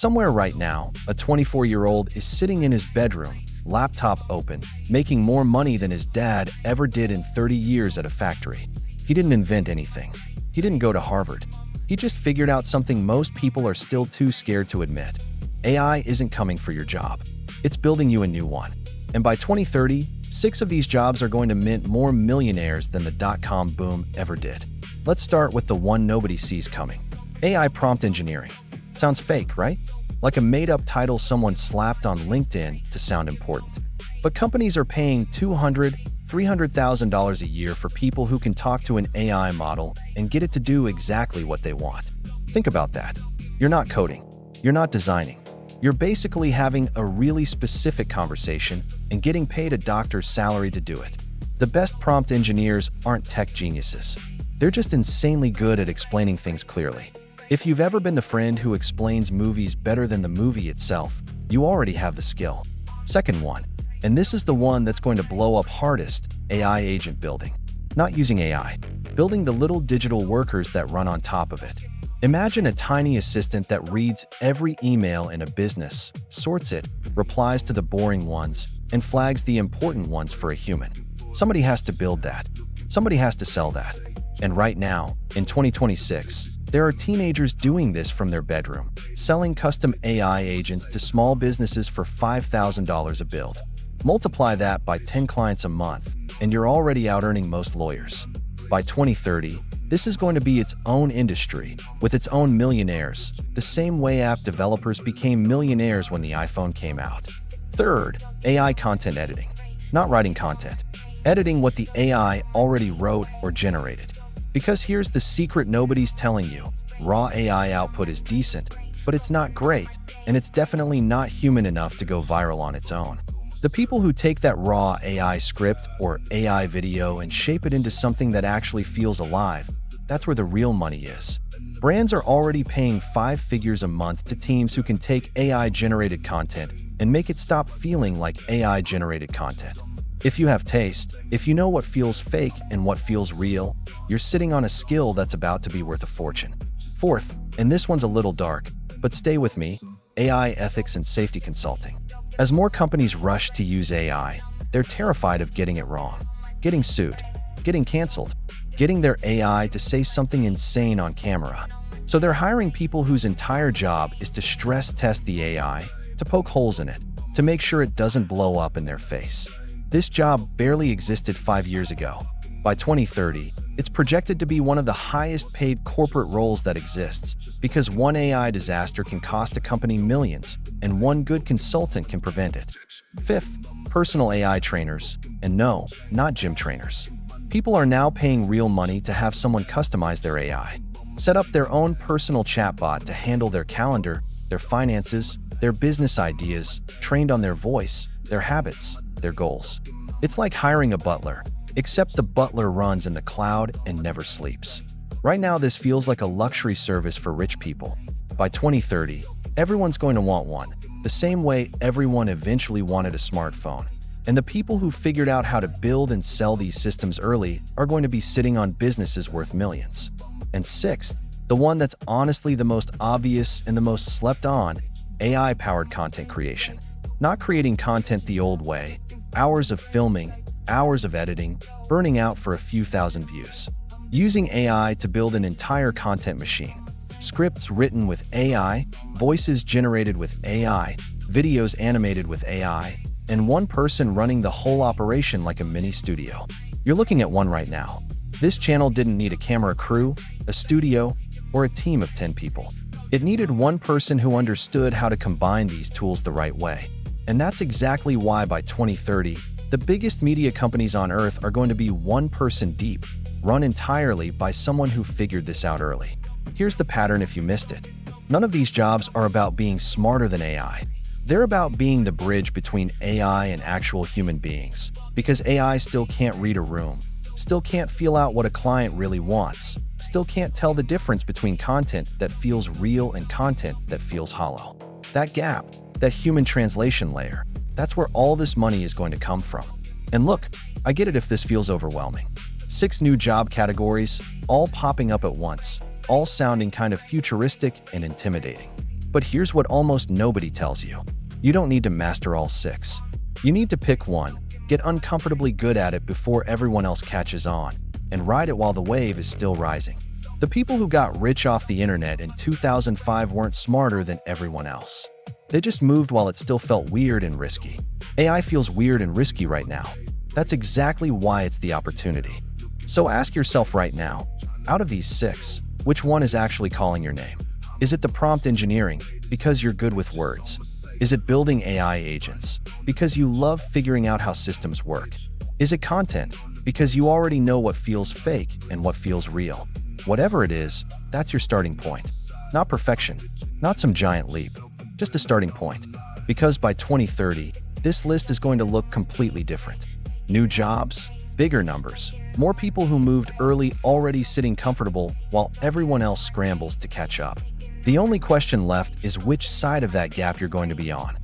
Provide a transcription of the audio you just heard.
Somewhere right now, a 24-year-old is sitting in his bedroom, laptop open, making more money than his dad ever did in 30 years at a factory. He didn't invent anything. He didn't go to Harvard. He just figured out something most people are still too scared to admit. AI isn't coming for your job. It's building you a new one. And by 2030, 6 of these jobs are going to mint more millionaires than the dot-com boom ever did. Let's start with the one nobody sees coming. AI prompt engineering. Sounds fake, right? Like a made-up title someone slapped on LinkedIn to sound important. But companies are paying $200,000, $300,000 a year for people who can talk to an AI model and get it to do exactly what they want. Think about that. You're not coding. You're not designing. You're basically having a really specific conversation and getting paid a doctor's salary to do it. The best prompt engineers aren't tech geniuses. They're just insanely good at explaining things clearly. If you've ever been the friend who explains movies better than the movie itself, you already have the skill. Second one, and this is the one that's going to blow up hardest, AI agent building. Not using AI, building the little digital workers that run on top of it. Imagine a tiny assistant that reads every email in a business, sorts it, replies to the boring ones, and flags the important ones for a human. Somebody has to build that. Somebody has to sell that. And right now, in 2026, there are teenagers doing this from their bedroom, selling custom AI agents to small businesses for $5,000 a build. Multiply that by 10 clients a month, and you're already out-earning most lawyers. By 2030, this is going to be its own industry, with its own millionaires, the same way app developers became millionaires when the iPhone came out. Third, AI content editing. Not writing content. Editing what the AI already wrote or generated. Because here's the secret nobody's telling you. Raw AI output is decent, but it's not great, and it's definitely not human enough to go viral on its own. The people who take that raw AI script or AI video and shape it into something that actually feels alive, that's where the real money is. Brands are already paying 5 figures a month to teams who can take AI-generated content and make it stop feeling like AI-generated content. If you have taste, if you know what feels fake and what feels real, you're sitting on a skill that's about to be worth a fortune. Fourth, and this one's a little dark, but stay with me, AI ethics and safety consulting. As more companies rush to use AI, they're terrified of getting it wrong, getting sued, getting canceled, getting their AI to say something insane on camera. So they're hiring people whose entire job is to stress test the AI, to poke holes in it, to make sure it doesn't blow up in their face. This job barely existed 5 years ago. By 2030, it's projected to be one of the highest paid corporate roles that exists, because one AI disaster can cost a company millions, and one good consultant can prevent it. Fifth, personal AI trainers. And no, not gym trainers. People are now paying real money to have someone customize their AI. Set up their own personal chatbot to handle their calendar, their finances, their business ideas, trained on their voice, their habits, their goals. It's like hiring a butler, except the butler runs in the cloud and never sleeps. Right now, this feels like a luxury service for rich people. By 2030, everyone's going to want one, the same way everyone eventually wanted a smartphone. And the people who figured out how to build and sell these systems early are going to be sitting on businesses worth millions. And sixth, the one that's honestly the most obvious and the most slept on, AI-powered content creation. Not creating content the old way, hours of filming, hours of editing, burning out for a few thousand views. Using AI to build an entire content machine. Scripts written with AI, voices generated with AI, videos animated with AI, and one person running the whole operation like a mini studio. You're looking at one right now. This channel didn't need a camera crew, a studio, or a team of 10 people. It needed one person who understood how to combine these tools the right way. And that's exactly why by 2030, the biggest media companies on Earth are going to be one person deep, run entirely by someone who figured this out early. Here's the pattern if you missed it. None of these jobs are about being smarter than AI. They're about being the bridge between AI and actual human beings, because AI still can't read a room, still can't feel out what a client really wants, still can't tell the difference between content that feels real and content that feels hollow. That gap, that human translation layer, that's where all this money is going to come from. And look, I get it if this feels overwhelming. 6 new job categories, all popping up at once, all sounding kind of futuristic and intimidating. But here's what almost nobody tells you. You don't need to master all 6. You need to pick one, get uncomfortably good at it before everyone else catches on, and ride it while the wave is still rising. The people who got rich off the internet in 2005 weren't smarter than everyone else. They just moved while it still felt weird and risky. AI feels weird and risky right now. That's exactly why it's the opportunity. So ask yourself right now, out of these 6, which one is actually calling your name? Is it the prompt engineering, because you're good with words? Is it building AI agents, because you love figuring out how systems work? Is it content, because you already know what feels fake and what feels real? Whatever it is, that's your starting point. Not perfection, not some giant leap, just a starting point. Because by 2030, this list is going to look completely different. New jobs, bigger numbers, more people who moved early already sitting comfortable while everyone else scrambles to catch up. The only question left is which side of that gap you're going to be on.